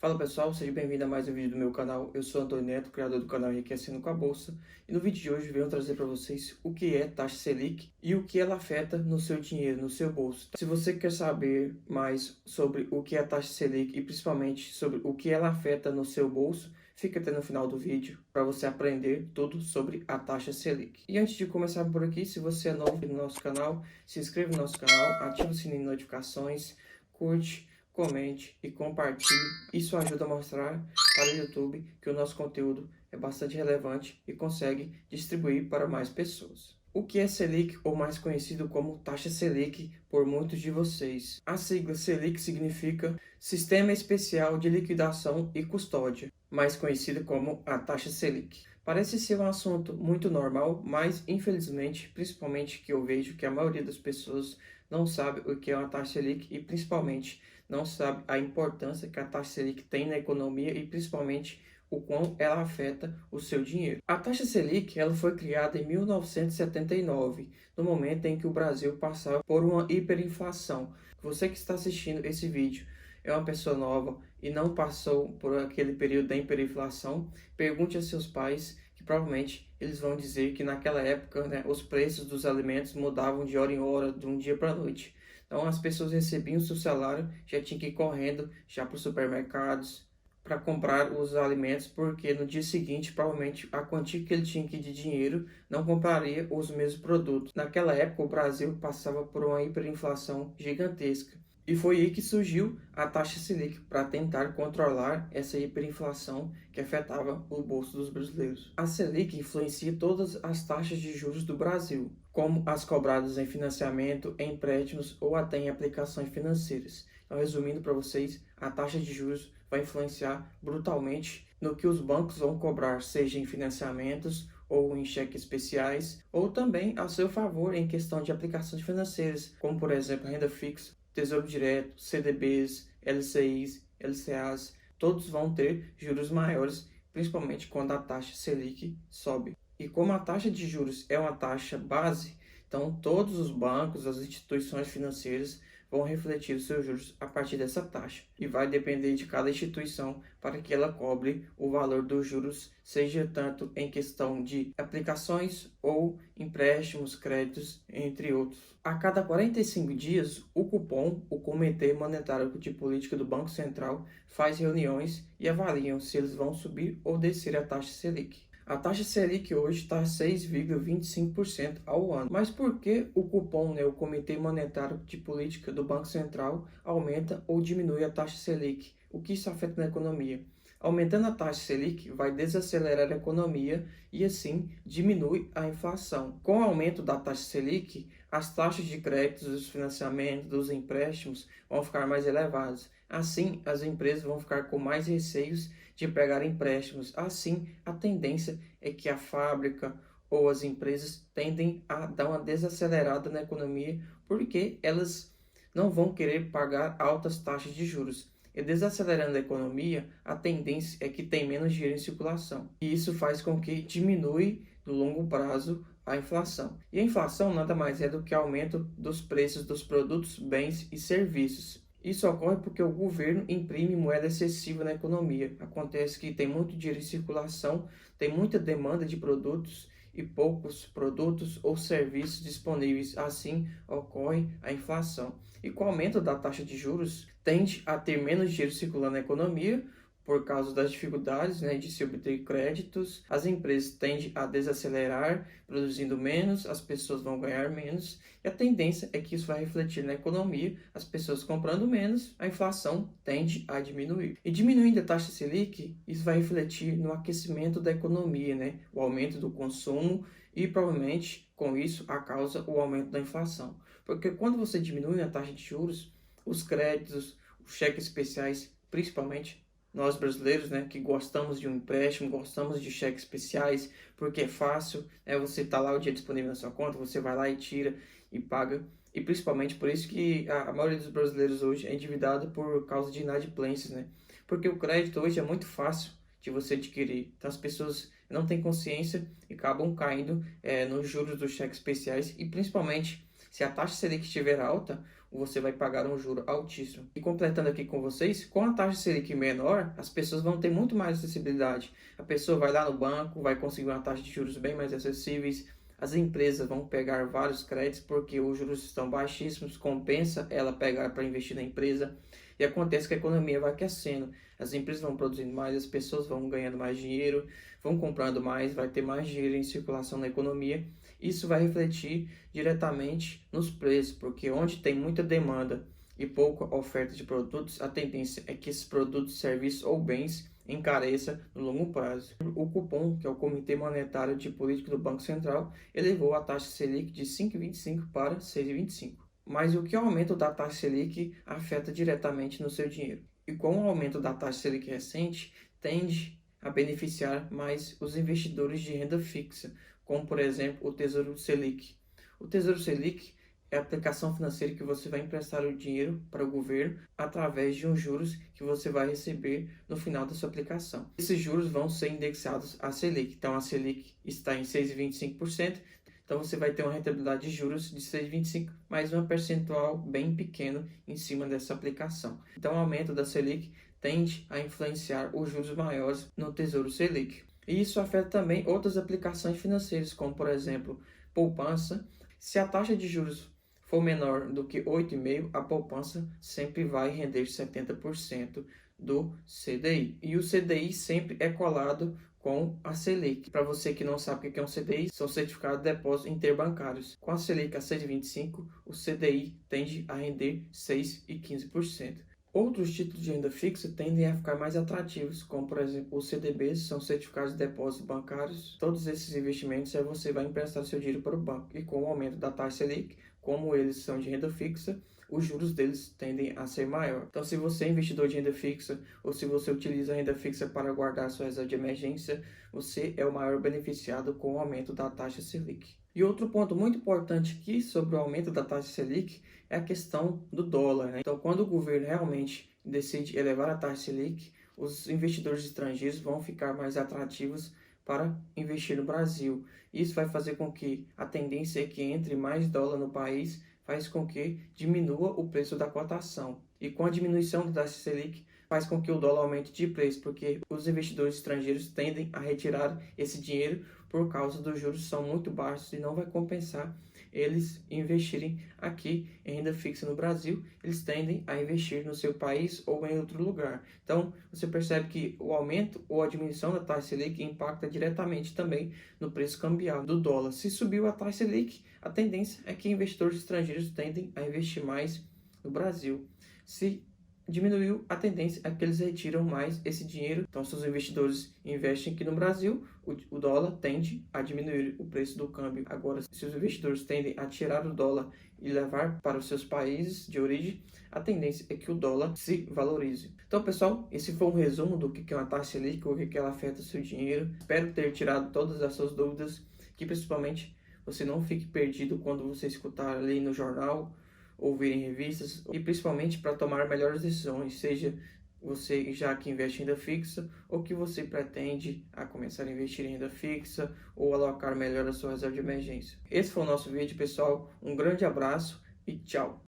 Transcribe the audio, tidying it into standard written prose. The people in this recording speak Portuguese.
Fala pessoal, seja bem-vindo a mais um vídeo do meu canal. Eu sou Antônio Neto, criador do canal Enriquecendo com a Bolsa. E no vídeo de hoje venho trazer para vocês o que é taxa Selic e o que ela afeta no seu dinheiro, no seu bolso. Se você quer saber mais sobre o que é a taxa Selic e principalmente sobre o que ela afeta no seu bolso, fica até no final do vídeo para você aprender tudo sobre a taxa Selic. E antes de começar por aqui, se você é novo no nosso canal, se inscreva no nosso canal, ative o sininho de notificações, curte, comente e compartilhe. Isso ajuda a mostrar para o YouTube que o nosso conteúdo é bastante relevante e consegue distribuir para mais pessoas. O que é Selic, ou mais conhecido como taxa Selic por muitos de vocês? A sigla Selic significa Sistema Especial de Liquidação e Custódia, mais conhecido como a taxa Selic. Parece ser um assunto muito normal, mas infelizmente, principalmente que eu vejo que a maioria das pessoas não sabe o que é uma taxa Selic e principalmente não sabe a importância que a taxa Selic tem na economia e principalmente o quão ela afeta o seu dinheiro. A taxa Selic ela foi criada em 1979, no momento em que o Brasil passava por uma hiperinflação. Você que está assistindo esse vídeo é uma pessoa nova e não passou por aquele período da hiperinflação, pergunte a seus pais que provavelmente eles vão dizer que naquela época, os preços dos alimentos mudavam de hora em hora, de um dia para a noite. Então as pessoas recebiam seu salário, já tinham que ir correndo já para os supermercados para comprar os alimentos, porque no dia seguinte provavelmente a quantia que ele tinha que de dinheiro não compraria os mesmos produtos. Naquela época o Brasil passava por uma hiperinflação gigantesca. E foi aí que surgiu a taxa Selic para tentar controlar essa hiperinflação que afetava o bolso dos brasileiros. A Selic influencia todas as taxas de juros do Brasil, como as cobradas em financiamento, em empréstimos ou até em aplicações financeiras. Então, resumindo para vocês, a taxa de juros vai influenciar brutalmente no que os bancos vão cobrar, seja em financiamentos ou em cheques especiais, ou também a seu favor em questão de aplicações financeiras, como por exemplo renda fixa, Tesouro Direto, CDBs, LCIs, LCAs, todos vão ter juros maiores, principalmente quando a taxa Selic sobe. E como a taxa de juros é uma taxa base, então todos os bancos, as instituições financeiras vão refletir os seus juros a partir dessa taxa. E vai depender de cada instituição para que ela cobre o valor dos juros, seja tanto em questão de aplicações ou empréstimos, créditos, entre outros. A cada 45 dias, o Copom, o Comitê Monetário de Política do Banco Central, faz reuniões e avaliam se eles vão subir ou descer a taxa Selic. A taxa Selic hoje está a 6,25% ao ano. Mas por que o Copom, o Comitê Monetário de Política do Banco Central, aumenta ou diminui a taxa Selic? O que isso afeta na economia? Aumentando a taxa Selic vai desacelerar a economia e assim diminui a inflação. Com o aumento da taxa Selic, as taxas de créditos, dos financiamentos, dos empréstimos vão ficar mais elevadas. Assim, as empresas vão ficar com mais receios de pegar empréstimos. Assim, a tendência é que a fábrica ou as empresas tendem a dar uma desacelerada na economia porque elas não vão querer pagar altas taxas de juros. E desacelerando a economia, a tendência é que tem menos dinheiro em circulação. E isso faz com que diminui no longo prazo a inflação. E a inflação nada mais é do que o aumento dos preços dos produtos, bens e serviços. Isso ocorre porque o governo imprime moeda excessiva na economia. Acontece que tem muito dinheiro em circulação, tem muita demanda de produtos e poucos produtos ou serviços disponíveis. Assim ocorre a inflação. E com o aumento da taxa de juros, tende a ter menos dinheiro circulando na economia, por causa das dificuldades, de se obter créditos, as empresas tendem a desacelerar, produzindo menos, as pessoas vão ganhar menos, e a tendência é que isso vai refletir na economia, as pessoas comprando menos, a inflação tende a diminuir. E diminuindo a taxa Selic, isso vai refletir no aquecimento da economia, o aumento do consumo e provavelmente com isso a causa o aumento da inflação. Porque quando você diminui a taxa de juros, os créditos, os cheques especiais, principalmente nós brasileiros, que gostamos de um empréstimo, gostamos de cheques especiais, porque é fácil, você tá lá o dinheiro disponível na sua conta, você vai lá e tira e paga. E principalmente por isso que a maioria dos brasileiros hoje é endividado por causa de inadimplências, porque o crédito hoje é muito fácil de você adquirir. Então as pessoas não têm consciência e acabam caindo nos juros dos cheques especiais e principalmente se a taxa Selic estiver alta, você vai pagar um juro altíssimo. E completando aqui com vocês, com a taxa Selic menor, as pessoas vão ter muito mais acessibilidade. A pessoa vai lá no banco, vai conseguir uma taxa de juros bem mais acessíveis. As empresas vão pegar vários créditos porque os juros estão baixíssimos, compensa ela pegar para investir na empresa. E acontece que a economia vai aquecendo, as empresas vão produzindo mais, as pessoas vão ganhando mais dinheiro, vão comprando mais, vai ter mais dinheiro em circulação na economia. Isso vai refletir diretamente nos preços, porque onde tem muita demanda e pouca oferta de produtos, a tendência é que esses produtos, serviços ou bens encareça no longo prazo. O Copom, que é o Comitê Monetário de Política do Banco Central, elevou a taxa Selic de 5,25 para 6,25. Mas o que o aumento da taxa Selic afeta diretamente no seu dinheiro? E com o aumento da taxa Selic recente, tende a beneficiar mais os investidores de renda fixa, como por exemplo o Tesouro Selic. O Tesouro Selic é a aplicação financeira que você vai emprestar o dinheiro para o governo através de uns juros que você vai receber no final da sua aplicação. Esses juros vão ser indexados à Selic. Então a Selic está em 6,25%. Então você vai ter uma rentabilidade de juros de 6,25, mais um percentual bem pequeno em cima dessa aplicação. Então o aumento da Selic tende a influenciar os juros maiores no Tesouro Selic. E isso afeta também outras aplicações financeiras, como por exemplo, poupança. Se a taxa de juros for menor do que 8,5%, a poupança sempre vai render 70% do CDI. E o CDI sempre é colado com a Selic. Para você que não sabe o que é um CDI, são certificados de depósito interbancários. Com a Selic a 6,25, o CDI tende a render 6 e 15%. Outros títulos de renda fixa tendem a ficar mais atrativos, como por exemplo os CDBs, são certificados de depósitos bancários. Todos esses investimentos você vai emprestar seu dinheiro para o banco. E com o aumento da taxa Selic, como eles são de renda fixa, os juros deles tendem a ser maior. Então, se você é investidor de renda fixa ou se você utiliza a renda fixa para guardar sua reserva de emergência, você é o maior beneficiado com o aumento da taxa Selic. E outro ponto muito importante aqui sobre o aumento da taxa Selic é a questão do dólar, né? Então, quando o governo realmente decide elevar a taxa Selic, os investidores estrangeiros vão ficar mais atrativos para investir no Brasil. Isso vai fazer com que a tendência é que entre mais dólar no país, faz com que diminua o preço da cotação. E com a diminuição da taxa Selic, faz com que o dólar aumente de preço, porque os investidores estrangeiros tendem a retirar esse dinheiro por causa dos juros são muito baixos e não vai compensar eles investirem aqui em renda fixa no Brasil, eles tendem a investir no seu país ou em outro lugar. Então, você percebe que o aumento ou a diminuição da taxa Selic impacta diretamente também no preço cambial do dólar. Se subiu a taxa Selic, a tendência é que investidores estrangeiros tendem a investir mais no Brasil. Se diminuiu, a tendência é que eles retiram mais esse dinheiro. Então, se os investidores investem aqui no Brasil, o dólar tende a diminuir o preço do câmbio. Agora, se os investidores tendem a tirar o dólar e levar para os seus países de origem, a tendência é que o dólar se valorize. Então, pessoal, esse foi um resumo do que é uma taxa Selic, o que ela afeta o seu dinheiro. Espero ter tirado todas as suas dúvidas, que principalmente você não fique perdido quando você escutar ali no jornal, ouvir em revistas, e principalmente para tomar melhores decisões, seja você já que investe em renda fixa ou que você pretende a começar a investir em renda fixa ou alocar melhor a sua reserva de emergência. Esse foi o nosso vídeo, pessoal. Um grande abraço e tchau!